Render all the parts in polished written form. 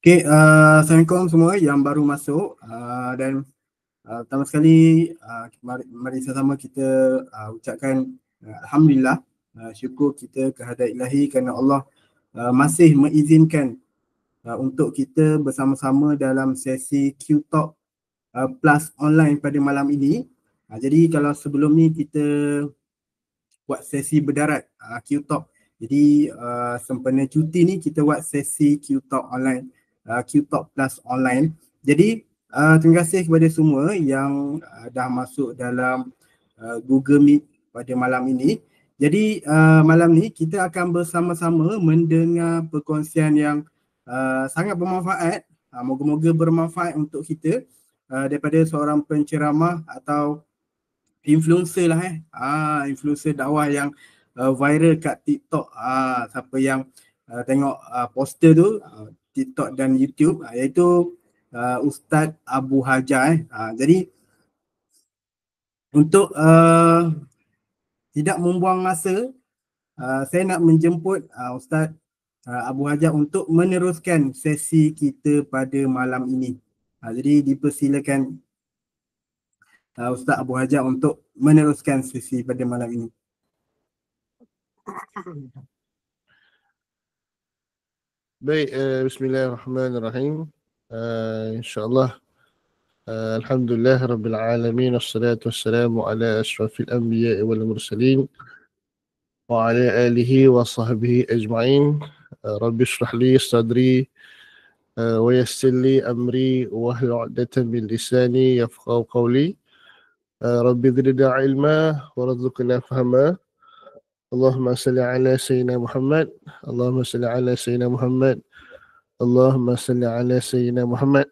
Okay, Assalamualaikum semua yang baru masuk dan pertama sekali mari sama-sama kita ucapkan Alhamdulillah, syukur kita kehadirat ilahi kerana Allah masih mengizinkan untuk kita bersama-sama dalam sesi Q-Talk Plus online pada malam ini. Jadi kalau sebelum ni kita buat sesi berdarat Q-Talk. Jadi sempena cuti ni kita buat sesi Q-Talk online, Q-Talk Plus online. Jadi terima kasih kepada semua yang dah masuk dalam Google Meet pada malam ini. Jadi malam ni kita akan bersama-sama mendengar perkongsian yang sangat bermanfaat. Moga-moga bermanfaat untuk kita daripada seorang penceramah atau influencer lah influencer dakwah yang viral kat TikTok. Siapa yang tengok poster tu TikTok dan YouTube iaitu Ustaz Abu Hajar jadi untuk tidak membuang masa, saya nak menjemput Ustaz Abu Hajar untuk meneruskan sesi kita pada malam ini. Jadi dipersilakan Ustaz Abu Hajar untuk meneruskan sesi pada malam ini. Baik, bismillahirrahmanirrahim. InsyaAllah, alhamdulillah rabbil alamin, wassalatu wassalamu ala ashrafil anbiya wal mursalin wa ala alihi wa sahbihi ajma'in. Rabbi shrah li sadri wa yassir li amri wa hlul 'uqdatam min lisani yafqahu qawli. Rabbi zidna ilma warzuqna fahma. Allahumma salli ala sayyidina Muhammad. Allahumma salli ala sayyidina Muhammad. Allahumma salli ala sayyidina Muhammad.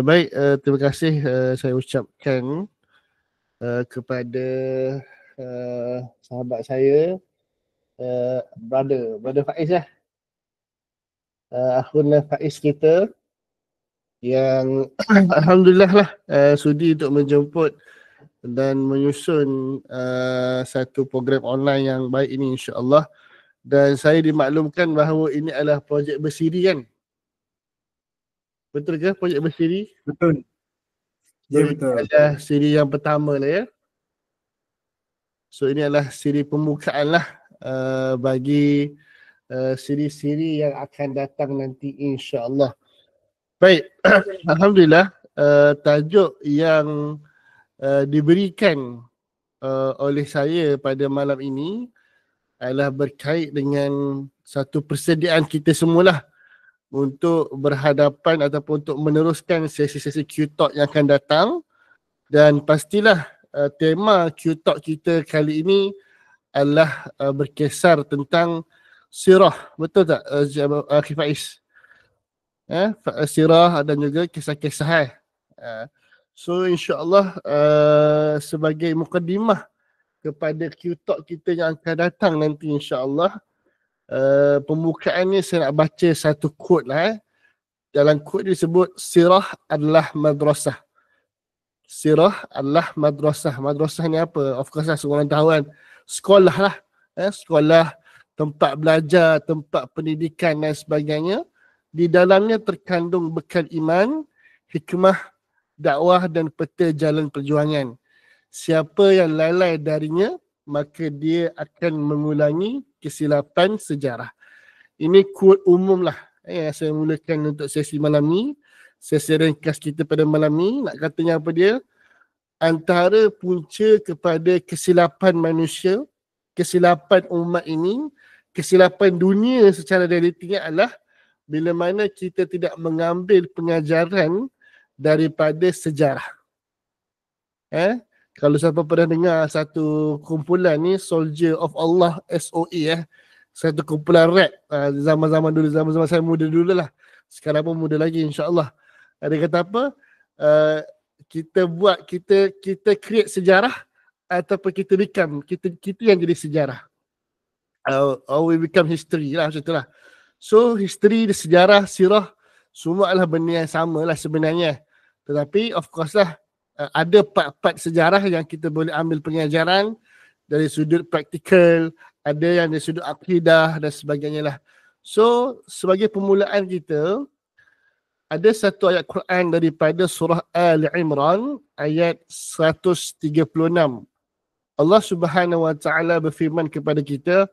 Baik, terima kasih saya ucapkan kepada sahabat saya, brother Faiz lah. Akhun Faiz kita yang alhamdulillah lah sudi untuk menjemput dan menyusun satu program online yang baik ini, insya-Allah. Dan saya dimaklumkan bahawa ini adalah projek bersiri, kan? Betul ke projek bersiri? Betul. Ya, betul. Ini adalah siri yang pertama lah, ya. So ini adalah siri pembukaan lah bagi siri-siri yang akan datang nanti, insya-Allah. Baik, alhamdulillah, tajuk yang diberikan oleh saya pada malam ini adalah berkait dengan satu persediaan kita semualah untuk berhadapan ataupun untuk meneruskan sesi-sesi Q-Talk yang akan datang. Dan pastilah tema Q-Talk kita kali ini adalah berkisar tentang sirah. Betul tak, Akhi Faiz? Sirah dan juga kisah-kisah. So insya-Allah sebagai mukadimah kepada Q-Talk kita yang akan datang nanti, insya-Allah, pembukaannya saya nak baca satu quote lah. Dalam quote disebut sirah adalah madrasah. Sirah adalah madrasah. Madrasah ni apa? Of course lah, semua orang tahu kan. Sekolah lah. Sekolah, tempat belajar, tempat pendidikan dan sebagainya. Di dalamnya terkandung bekal iman, hikmah, dakwah dan peta jalan perjuangan. Siapa yang lalai darinya, maka dia akan mengulangi kesilapan sejarah. Ini quote umum lah yang saya mulakan untuk sesi malam ni. Sesi ringkas kita pada malam ni, nak katanya apa dia? Antara punca kepada kesilapan manusia, kesilapan umat ini, kesilapan dunia secara realitinya adalah bila mana kita tidak mengambil pengajaran daripada sejarah. Kalau siapa pernah dengar satu kumpulan ni, Soldier of Allah, SOE, satu kumpulan rap zaman-zaman dulu, zaman-zaman saya muda dulu lah. Sekarang pun muda lagi, insya-Allah. Dia kata apa? Kita create sejarah ataupun kita yang jadi sejarah. Or we become history lah, macam itulah. So history, sejarah, sirah semua adalah benda yang sama lah sebenarnya. Tetapi of course lah, ada part-part sejarah yang kita boleh ambil pengajaran dari sudut praktikal, ada yang dari sudut akidah dan sebagainya lah. So sebagai permulaan kita, ada satu ayat Quran daripada surah Al Imran ayat 136. Allah Subhanahu wa taala berfirman kepada kita,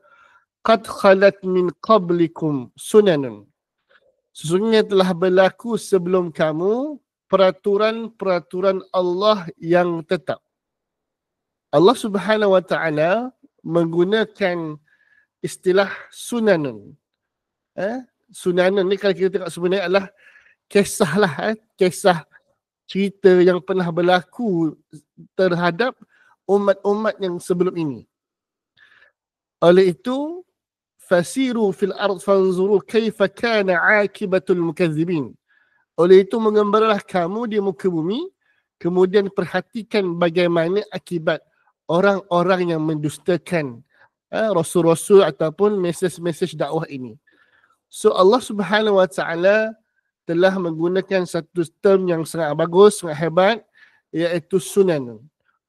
qad khalat min qablikum sunanun. Sesungguhnya telah berlaku sebelum kamu peraturan-peraturan Allah yang tetap. Allah Subhanahu wa taala menggunakan istilah sunanun. Sunanun ni kalau kita tengok sebenarnya adalah kisah lah, kisah cerita yang pernah berlaku terhadap umat-umat yang sebelum ini. Oleh itu, fasiru fil ard fanzuru kaifa kana akibatul mukazzibin. Oleh itu mengembaralah kamu di muka bumi, kemudian perhatikan bagaimana akibat orang-orang yang mendustakan rasul-rasul ataupun mesej-mesej dakwah ini. So Allah Subhanahu wa taala telah menggunakan satu term yang sangat bagus, sangat hebat, iaitu sunan.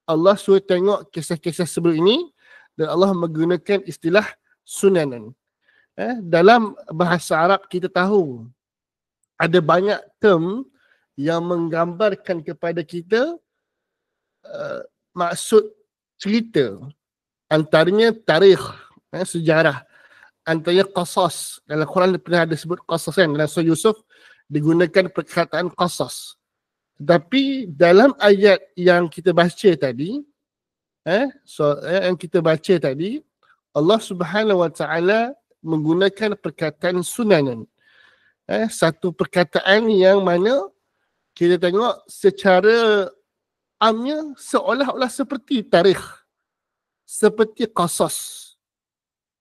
Allah suruh tengok kisah-kisah sebelum ini dan Allah menggunakan istilah sunanan. Dalam bahasa Arab kita tahu ada banyak term yang menggambarkan kepada kita maksud cerita. Antaranya tarikh, sejarah. Antaranya qasas. Dalam Quran pernah ada sebut qasas kan. Dalam surah Yusuf digunakan perkataan qasas. Tetapi dalam ayat yang kita baca tadi, yang kita baca tadi, Allah Subhanahu wa taala menggunakan perkataan sunanan. Satu perkataan yang mana kita tengok secara amnya seolah-olah seperti tarikh, seperti qasas.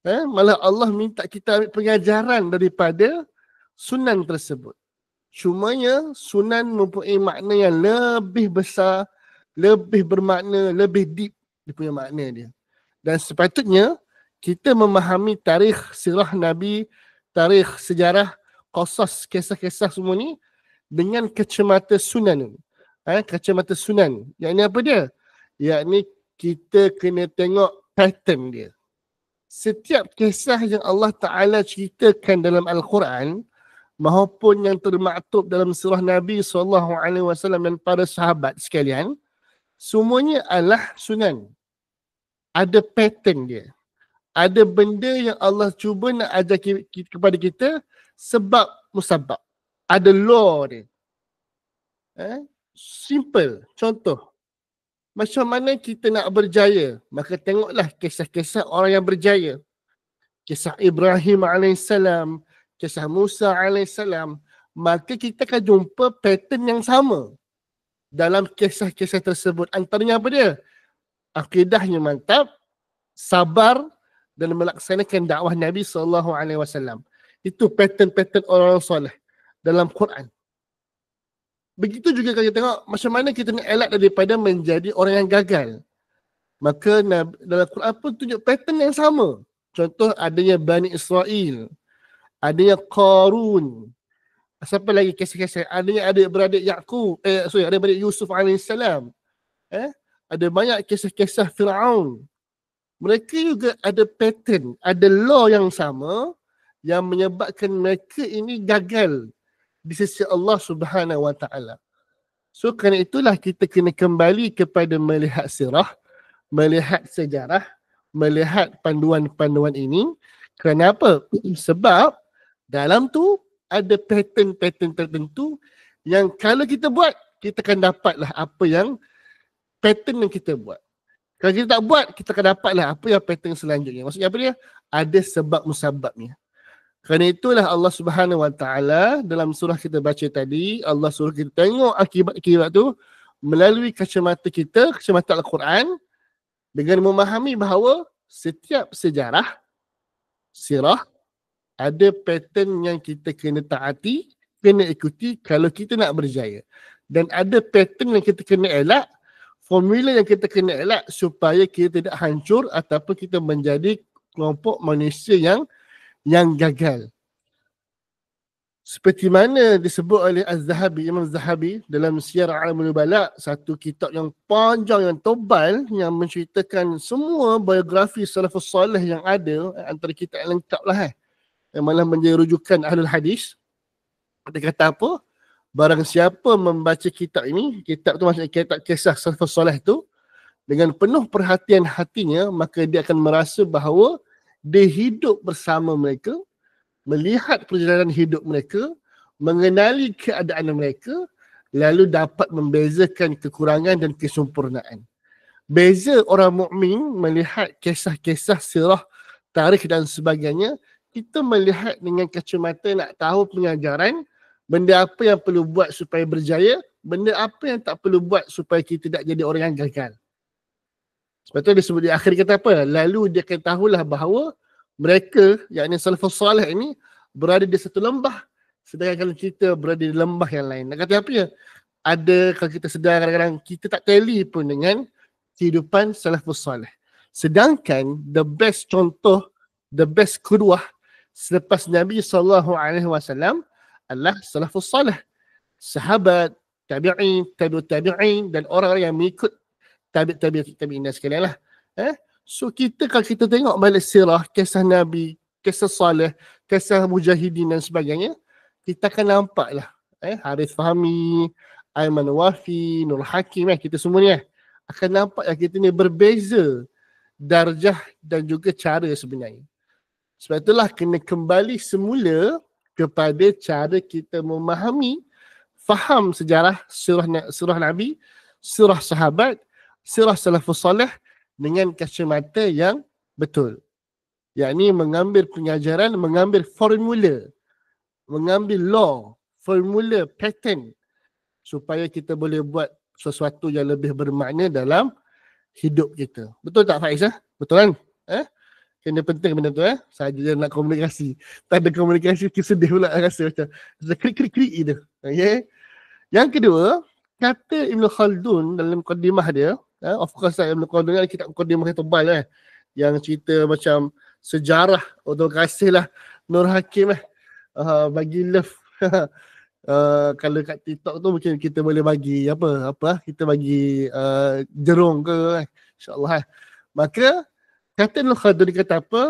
Malah Allah minta kita ambil pengajaran daripada sunan tersebut. Cumanya sunan mempunyai makna yang lebih besar, lebih bermakna, lebih deep dia punya makna dia. Dan sepatutnya kita memahami tarikh sirah Nabi, tarikh sejarah, qasas, kisah-kisah semua ni dengan kacamata sunan. Kacamata sunan. Yang ni apa dia? Yakni kita kena tengok pattern dia. Setiap kisah yang Allah Ta'ala ceritakan dalam Al-Quran maupun yang termaktub dalam surah Nabi SAW dan para sahabat sekalian, semuanya adalah sunan. Ada pattern dia. Ada benda yang Allah cuba nak ajar kepada kita sebab musabab. Ada law dia. Simple. Contoh. Macam mana kita nak berjaya? Maka tengoklah kisah-kisah orang yang berjaya. Kisah Ibrahim AS, kisah Musa AS. Maka kita akan jumpa pattern yang sama dalam kisah-kisah tersebut. Antaranya apa dia? Akidahnya mantap, sabar dan melaksanakan dakwah Nabi SAW. Itu pattern-pattern orang soleh dalam Quran. Begitu juga kalau kita tengok macam mana kita nak elak daripada menjadi orang yang gagal. Maka dalam Quran pun tunjuk pattern yang sama. Contoh adanya Bani Israel, adanya Qarun. Siapa lagi kisah-kisah? Adanya adik-beradik Yaqub, adik-beradik Yusuf AS. Ada banyak kisah-kisah Fir'aun. Mereka juga ada pattern, ada law yang sama yang menyebabkan mereka ini gagal di sisi Allah Subhanahu wa taala. So kerana itulah kita kena kembali kepada melihat sirah, melihat sejarah, melihat panduan-panduan ini. Kenapa? Sebab dalam tu ada pattern-pattern tertentu yang kalau kita buat, kita akan dapatlah apa yang pattern yang kita buat. Kalau kita tak buat, kita akan dapatlah apa yang pattern selanjutnya. Maksudnya apa dia? Ada sebab musababnya. Kerana itulah Allah Subhanahu wa taala dalam surah kita baca tadi, Allah suruh kita tengok akibat-akibat tu melalui kacamata kita, kacamata Al-Quran, dengan memahami bahawa setiap sejarah, sirah, ada pattern yang kita kena taati, kena ikuti kalau kita nak berjaya. Dan ada pattern yang kita kena elak, formula yang kita kena elak supaya kita tidak hancur ataupun kita menjadi kelompok manusia yang gagal. Seperti mana disebut oleh Az-Zahabi, Imam Zahabi dalam Siyar A'lamul Nubala, satu kitab yang panjang, yang tebal, yang menceritakan semua biografi salafus salih yang ada, antara kitab yang lengkap lah. yang malah menjadi rujukan ahlul hadis. Dia kata apa? Barang siapa membaca kitab ini, kitab tu maksudnya kitab kisah salafus soleh tu, dengan penuh perhatian hatinya, maka dia akan merasa bahawa dia hidup bersama mereka, melihat perjalanan hidup mereka, mengenali keadaan mereka, lalu dapat membezakan kekurangan dan kesempurnaan. Beza orang mukmin melihat kisah-kisah sirah, tarikh dan sebagainya, kita melihat dengan kacamata nak tahu pengajaran, benda apa yang perlu buat supaya berjaya, benda apa yang tak perlu buat supaya kita tak jadi orang yang gagal. Sebab tu dia sebut di akhir kata apa? Lalu dia akan tahulah bahawa mereka, yakni salafus salih ini, berada di satu lembah. Sedangkan kalau kita berada di lembah yang lain. Nak kata apa ya? Ada, kalau kita sedar kadang-kadang, kita tak tally pun dengan kehidupan salafus salih. Sedangkan the best contoh, the best qudwah selepas Nabi SAW adalah salafus salih. Sahabat, tabi'in, tabi'ut tabi'in dan orang-orang yang mengikut tabi'in sekalian lah. So kita, kalau kita tengok balik sirah, kisah Nabi, kisah salih, kisah mujahidin dan sebagainya, kita akan nampak lah Harith Fahmi, Aiman Wafi, Nur Hakim, kita semua ni akan nampak yang kita ni berbeza darjah dan juga cara sebenarnya. Sebab itulah kena kembali semula kepada cara kita memahami, faham sejarah surah Nabi, surah sahabat, surah salafus salih dengan kacamata yang betul. Yakni mengambil pengajaran, mengambil formula, mengambil law, formula, pattern supaya kita boleh buat sesuatu yang lebih bermakna dalam hidup kita. Betul tak Faiz? Betul kan? Kena penting benda tu saja je nak komunikasi. Tak ada komunikasi, sedih pula rasa macam krik-krik-krik je. Okay? Yang kedua, kata Ibn Khaldun dalam mukaddimah dia, of course Ibn Khaldun ni kitab mukaddimah yang tebal yang cerita macam sejarah, terima kasih lah Nur Hakim bagi love. Kalau kat TikTok tu mungkin kita boleh bagi apa kita bagi jerung ke insyaAllah. Maka kata Ibn Khaldun dia kata apa,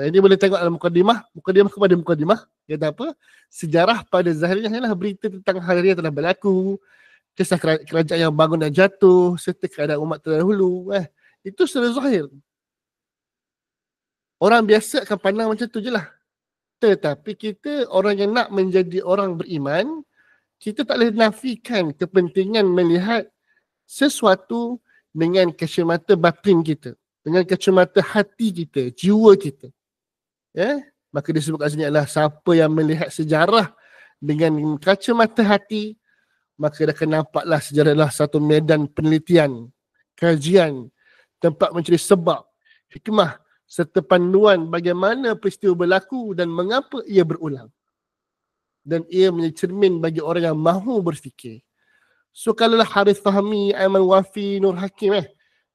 ini boleh tengok dalam mukadimah kepada mukadimah, dia kata apa, sejarah pada zahirnya hanyalah berita tentang hari yang telah berlaku, kisah kerajaan yang bangun dan jatuh serta keadaan umat terdahulu. Itu secara zahir. Orang biasa akan pandang macam tu je lah. Tetapi kita orang yang nak menjadi orang beriman, kita tak boleh nafikan kepentingan melihat sesuatu dengan kacamata batin kita, dengan kacamata hati kita, jiwa kita. Maka disebut kat sini adalah siapa yang melihat sejarah dengan kacamata hati, maka dia akan nampaklah sejarah adalah satu medan penelitian, kajian, tempat mencari sebab, hikmah, serta panduan bagaimana peristiwa berlaku dan mengapa ia berulang. Dan ia menjadi cermin bagi orang yang mahu berfikir. So kalaulah Harith Fahmi, Aiman Wafi, Nur Hakim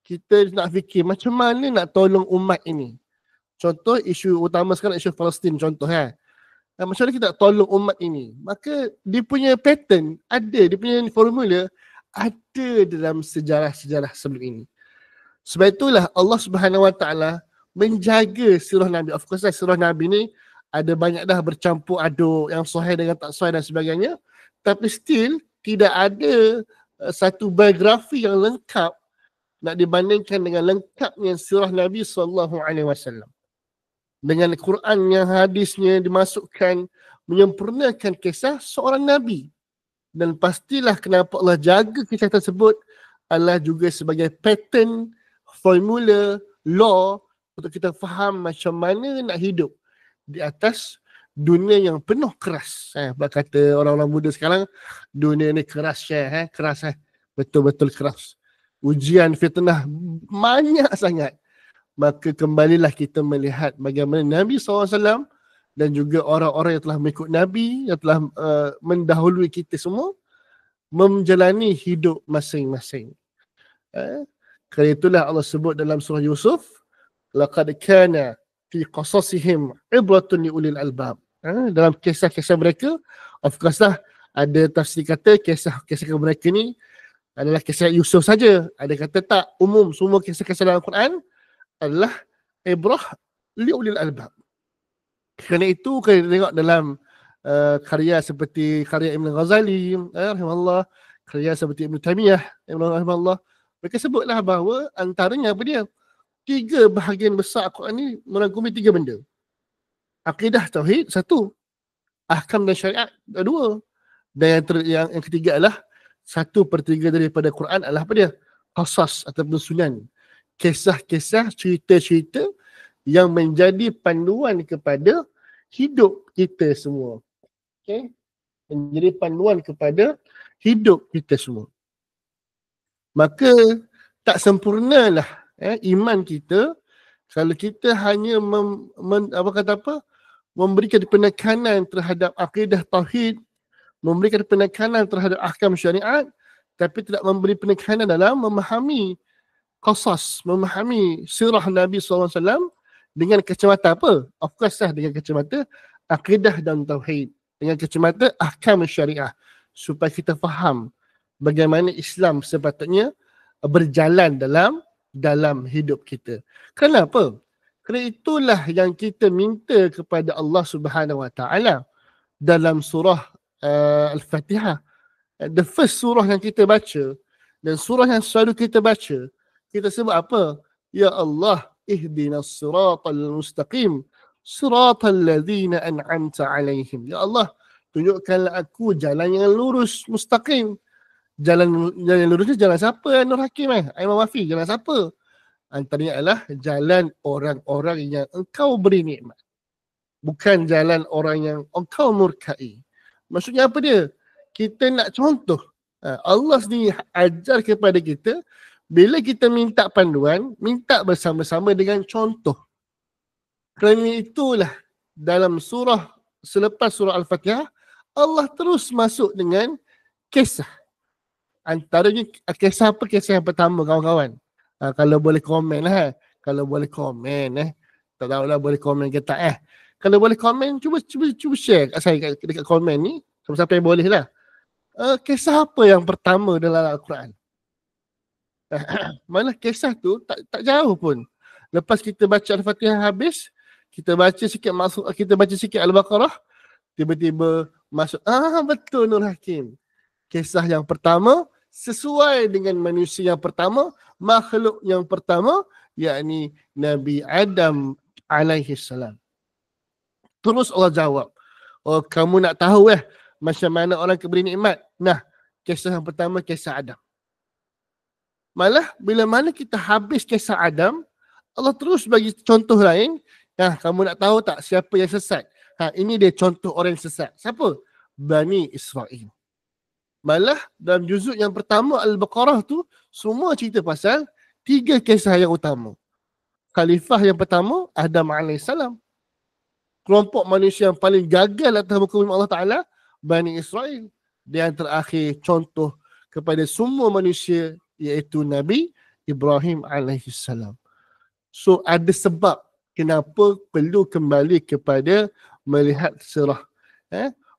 kita nak fikir macam mana nak tolong umat ini. Contoh isu utama sekarang, isu Palestin contoh macam mana kita nak tolong umat ini. Maka dia punya pattern ada, dia punya formula ada dalam sejarah-sejarah sebelum ini. Sebab itulah Allah Subhanahu Wa Taala menjaga surah Nabi. Of course surah Nabi ni ada banyak dah bercampur aduk yang sahih dengan tak sahih dan sebagainya. Tapi still tidak ada satu biografi yang lengkap nak dibandingkan dengan lengkapnya surah Nabi SAW. Dengan Quran yang hadisnya dimasukkan menyempurnakan kisah seorang Nabi. Dan pastilah kenapa Allah jaga kisah tersebut adalah juga sebagai pattern, formula, law untuk kita faham macam mana nak hidup di atas dunia yang penuh keras. Kata orang-orang muda sekarang, dunia ni keras betul-betul keras. Ujian, fitnah banyak sangat. Maka kembalilah kita melihat bagaimana Nabi SAW dan juga orang-orang yang telah mengikut Nabi, yang telah mendahului kita semua, menjalani hidup masing-masing. Kerana itulah Allah sebut dalam surah Yusuf, laqad kana fi qasasihim ibratun li ulil albab. Dalam kisah-kisah mereka, of course lah ada tafsir kata kisah-kisah mereka ni adalah kisah Yusuf saja. Ada kata tak, umum semua kisah-kisah dalam Quran adalah ibrah li ulil albab. Kerana itu kita tengok dalam karya seperti karya Ibn Ghazali, rahimahullah, karya seperti Ibn Taymiyah, rahimahullah, mereka sebutlah bahawa antaranya apa dia? 3 bahagian besar Al-Quran ni merangkumi 3 benda. Akidah tauhid 1, ahkam dan syariat 2, dan yang ketiga adalah 1/3 daripada Quran adalah apa dia? Qasas ataupun sunan. Kisah-kisah, cerita-cerita yang menjadi panduan kepada hidup kita semua. Okay? Menjadi panduan kepada hidup kita semua. Maka tak sempurnalah iman kita kalau kita hanya memberikan penekanan terhadap akidah tauhid, memberikan penekanan terhadap ahkam syariat, tapi tidak memberi penekanan dalam memahami qasas, memahami sirah Nabi SAW dengan kacamata apa? Of course lah dengan kacamata akidah dan tauhid, dengan kacamata ahkam syariah, supaya kita faham bagaimana Islam sepatutnya berjalan dalam hidup kita. Kenapa? Kerana itulah yang kita minta kepada Allah Subhanahu Wa Taala dalam surah Al-Fatihah. The first surah yang kita baca dan surah yang selalu kita baca, kita sebut apa? Ya Allah, ihdinas siratal mustaqim, siratal ladzina an'amta alaihim. Ya Allah, tunjukkanlah aku jalan yang lurus, mustaqim. Jalan yang lurus ni jalan siapa? Nur Hakim Imam Wafi, jalan siapa? Antaranya adalah jalan orang-orang yang engkau beri nikmat. Bukan jalan orang yang engkau murkai. Maksudnya apa dia? Kita nak contoh. Allah sendiri ajar kepada kita, bila kita minta panduan, minta bersama-sama dengan contoh. Kerana itulah dalam surah, selepas surah Al-Fatihah, Allah terus masuk dengan kisah. Antaranya kisah apa? Kisah yang pertama kawan-kawan. Kalau boleh komen lah. Kalau boleh komen tak tahulah boleh komen ke tak Kalau boleh komen, cuba share kat saya dekat komen ni. Siapa-siapa yang boleh lah. Kisah apa yang pertama dalam Al-Quran? Malah kisah tu tak jauh pun. Lepas kita baca Al-Fatihah habis, kita baca sikit Al-Baqarah, tiba-tiba masuk, betul Nur Hakim. Kisah yang pertama sesuai dengan manusia yang pertama, makhluk yang pertama, yakni Nabi Adam alaihi salam. Terus Allah jawab, oh kamu nak tahu macam mana orang beri nikmat? Nah, kisah yang pertama kisah Adam. Malah bila mana kita habis kisah Adam, Allah terus bagi contoh lain. Kamu nak tahu tak siapa yang sesat? Ini dia contoh orang yang sesat. Siapa? Bani Israel. Malah dalam juzuk yang pertama Al-Baqarah tu semua cerita pasal 3 kisah yang utama. Khalifah yang pertama Adam AS. Kelompok manusia yang paling gagal atas muka bumi Allah Ta'ala, Bani Israel. Dan yang terakhir contoh kepada semua manusia, iaitu Nabi Ibrahim AS. So ada sebab kenapa perlu kembali kepada melihat sirah.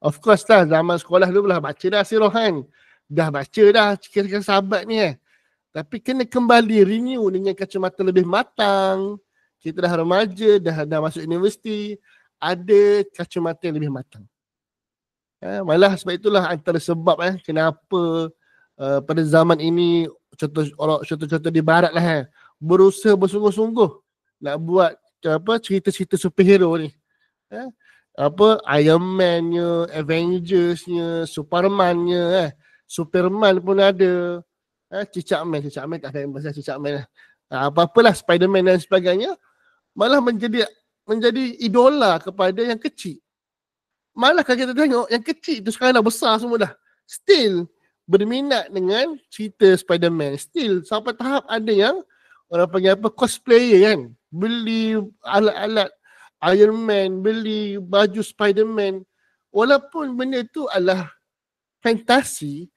Of course lah, zaman sekolah dulu lah baca dah sirah kan. Dah baca dah kisah sahabat ni Tapi kena kembali renew dengan kacamata lebih matang. Kita dah remaja, dah masuk universiti, ada kacamata yang lebih matang. Malah sebab itulah antara sebab kenapa pada zaman ini contoh-contoh di barat lah berusaha bersungguh-sungguh nak buat cerita-cerita superhero ni. Iron Man-nya, Avengers-nya, Superman-nya, Superman pun ada. Cicak Man tak ada pasal Cicak Man apa-apalah, Spiderman dan sebagainya, malah menjadi idola kepada yang kecil. Malah kalau kita tengok yang kecil tu sekarang dah besar semua dah, still berminat dengan cerita Spiderman. Still sampai tahap ada yang orang panggil cosplayer kan, beli alat-alat Iron Man, beli baju Spiderman. Walaupun benda itu adalah fantasi,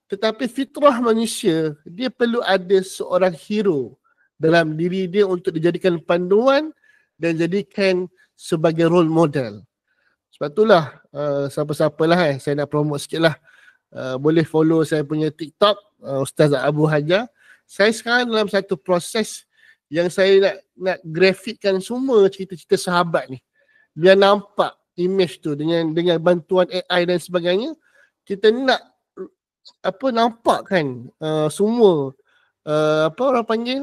tetapi fitrah manusia, dia perlu ada seorang hero dalam diri dia untuk dijadikan panduan dan jadikan sebagai role model. Sebab itulah siapa-siapa lah saya nak promote sikit lah. Boleh follow saya punya TikTok, Ustaz Abu Hajar. Saya sekarang dalam satu proses yang saya nak grafikkan semua cerita-cerita sahabat ni. Biar nampak image tu dengan bantuan AI dan sebagainya, kita nak nampak kan semua apa orang panggil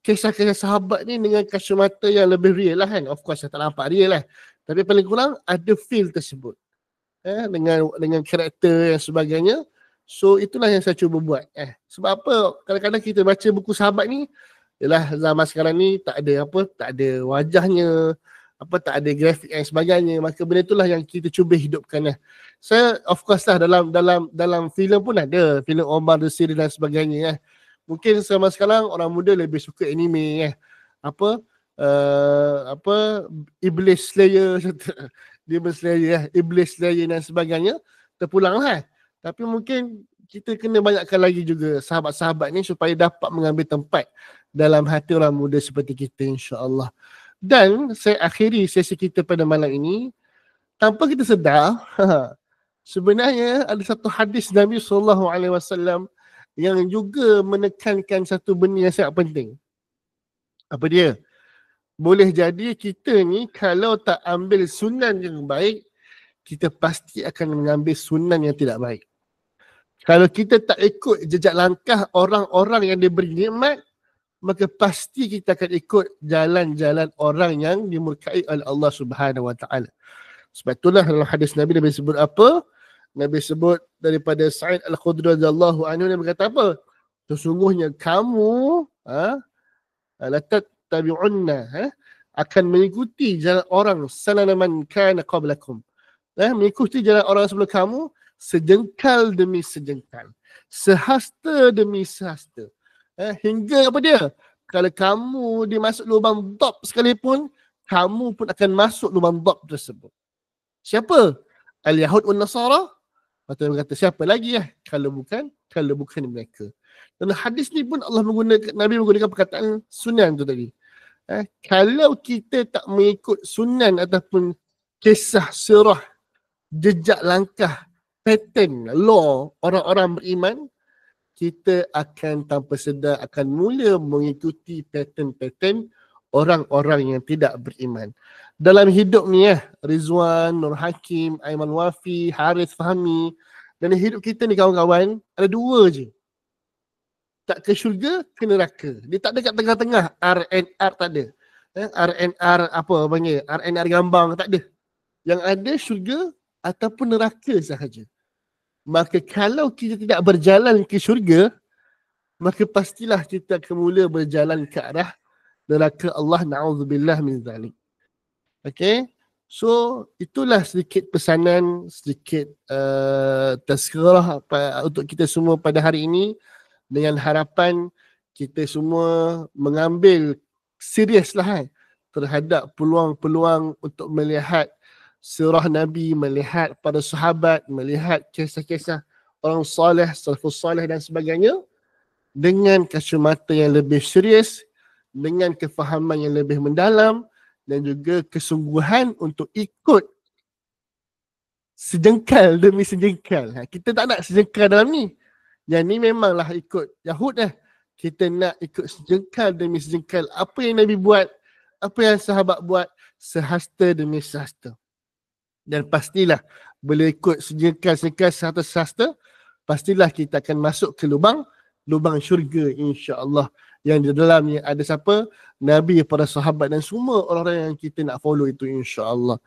kisah-kisah sahabat ni dengan kacamata yang lebih real lah kan. Of course saya tak nampak real lah, tapi paling kurang ada feel tersebut dengan karakter dan sebagainya. So itulah yang saya cuba buat. Sebab apa, kadang-kadang kita baca buku sahabat ni, yalah zaman sekarang ni tak ada wajahnya, tak ada grafik dan sebagainya. Maka benda itulah yang kita cuba hidupkan. Saya of course lah dalam filem pun ada, filem Omar the Series dan sebagainya. Mungkin zaman sekarang orang muda lebih suka anime Iblis Slayer Demon Slayer, Iblis Slayer dan sebagainya, terpulang lah. Tapi mungkin kita kena banyakkan lagi juga sahabat-sahabat ni supaya dapat mengambil tempat dalam hati orang muda seperti kita, insya-Allah. Dan saya akhiri sesi kita pada malam ini, tanpa kita sedar, sebenarnya ada satu hadis Nabi SAW yang juga menekankan satu benda yang sangat penting. Apa dia? Boleh jadi kita ni kalau tak ambil sunan yang baik, kita pasti akan mengambil sunan yang tidak baik. Kalau kita tak ikut jejak langkah orang-orang yang diberi nikmat, maka pasti kita akan ikut jalan-jalan orang yang dimurkai oleh Allah Subhanahu Wa Taala. Sebab itulah dalam hadis Nabi sebut apa? Nabi sebut daripada Sa'id Al-Khudri radhiyallahu anhu, dia berkata apa? Sesungguhnya kamu la tattabi'unna akan mengikuti jalan orang sanana man kana qablakum. Mengikuti jalan orang sebelum kamu sejengkal demi sejengkal, sehasta demi sehasta. Hingga apa dia? Kalau kamu dimasuk lubang dop sekalipun, kamu pun akan masuk lubang dop tersebut. Siapa? Al-Yahud wal Nasara. Atau berkata siapa lagi kalau bukan mereka. Dan hadis ni pun Nabi menggunakan perkataan sunan tu tadi. Kalau kita tak mengikut sunan ataupun kisah sirah, jejak langkah, pattern, law orang-orang beriman, kita akan tanpa sedar akan mula mengikuti pattern-pattern orang-orang yang tidak beriman. Dalam hidup ni Rizwan, Nur Hakim, Aiman Wafi, Harith Fahmi, dan hidup kita ni kawan-kawan, ada dua je. Tak ke syurga, ke neraka. Dia tak ada kat tengah-tengah. RNR tak ada. RNR apa panggil? RNR gambang tak ada. Yang ada syurga ataupun neraka sahaja. Maka kalau kita tidak berjalan ke syurga, maka pastilah kita akan mula berjalan ke arah neraka Allah, na'udzubillah min zalik. Okay, so itulah sedikit pesanan, sedikit tazkirah untuk kita semua pada hari ini, dengan harapan kita semua mengambil serius lah terhadap peluang-peluang untuk melihat sirah Nabi, melihat para sahabat, melihat kisah-kisah orang soleh, salafus soleh dan sebagainya dengan kacamata yang lebih serius, dengan kefahaman yang lebih mendalam dan juga kesungguhan untuk ikut sejengkal demi sejengkal. Kita tak nak sejengkal dalam ni. Yang ni memanglah ikut Yahud Kita nak ikut sejengkal demi sejengkal. Apa yang Nabi buat, apa yang sahabat buat, sehasta demi sehasta. Dan pastilah boleh ikut sejengkal-sejengkal, sehasta-sehasta, pastilah kita akan masuk ke lubang syurga, insya-Allah. Yang di dalamnya ada siapa? Nabi, para sahabat dan semua orang-orang yang kita nak follow itu, insya-Allah.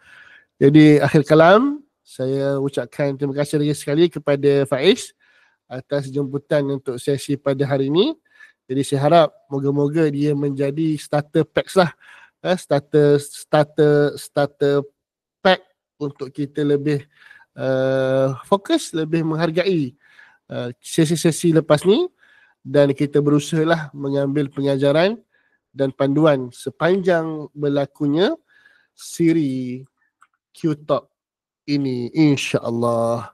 Jadi akhir kalam, saya ucapkan terima kasih lagi sekali kepada Faiz atas jemputan untuk sesi pada hari ini. Jadi saya harap moga-moga dia menjadi starter packs lah. Starter pack untuk kita lebih fokus, lebih menghargai sesi-sesi lepas ni. Dan kita berusahalah mengambil pengajaran dan panduan sepanjang berlakunya siri Q-Talk ini, insya-Allah.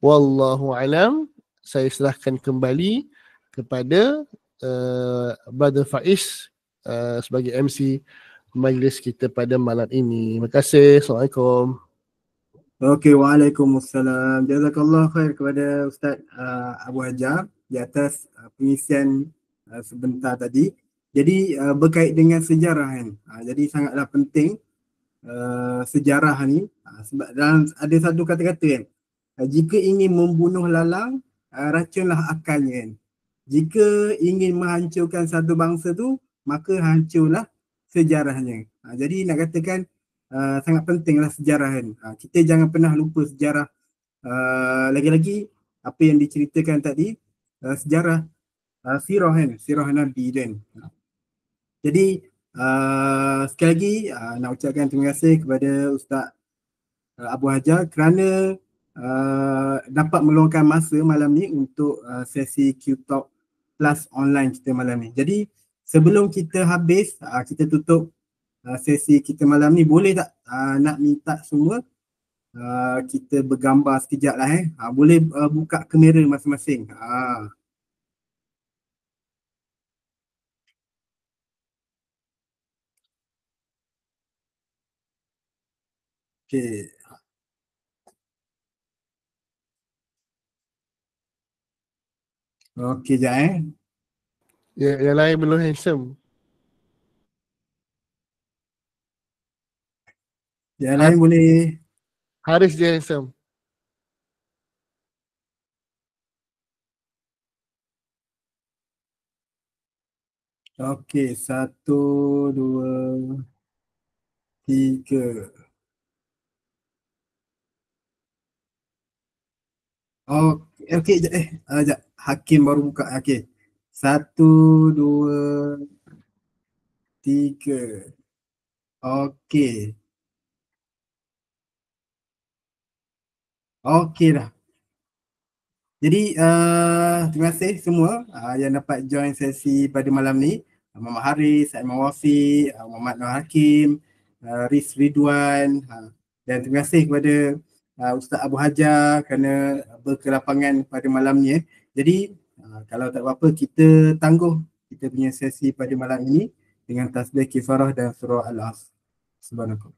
Wallahu alam. Saya serahkan kembali kepada Brother Faiz sebagai MC majlis kita pada malam ini. Terima kasih. Assalamualaikum. Okey, waalaikumsalam. Jazakallah khair kepada Ustaz Abu Hajar di atas pengisian sebentar tadi. Jadi berkait dengan sejarah kan. Jadi sangatlah penting sejarah ni, sebab dalam ada satu kata-kata kan, jika ingin membunuh lalang, racunlah akalnya kan. Jika ingin menghancurkan satu bangsa tu, maka hancurlah sejarahnya. Jadi nak katakan sangat pentinglah sejarah kan. Kita jangan pernah lupa sejarah. Lagi-lagi apa yang diceritakan tadi, sejarah sirah kan, sirah Nabi kan. Jadi sekali lagi nak ucapkan terima kasih kepada Ustaz Abu Hajar kerana dapat meluangkan masa malam ni untuk sesi Q-Talk Plus online kita malam ni. Jadi sebelum kita habis, kita tutup sesi kita malam ni, boleh tak nak minta semua kita bergambar sekejap lah boleh buka kamera masing-masing. Okay. Okey jap Yang lain belum handsome. Yang lain boleh. Haris je handsome. Okey, 1, 2, 3. Okey, jap. Hakim baru buka. Okey. 1, 2, 3. Okey. Okey dah. Jadi terima kasih semua yang dapat join sesi pada malam ni. Muhammad Haris, Aiman Wafiq, Muhammad Nur Hakim, Riz Ridwan, dan terima kasih kepada Ustaz Abu Hajar kerana berkelapangan pada malam ni. Jadi kalau tak apa-apa, kita tangguh kita punya sesi pada malam ini dengan tasbih kifarah dan surah Al-Asr. Subhanallah.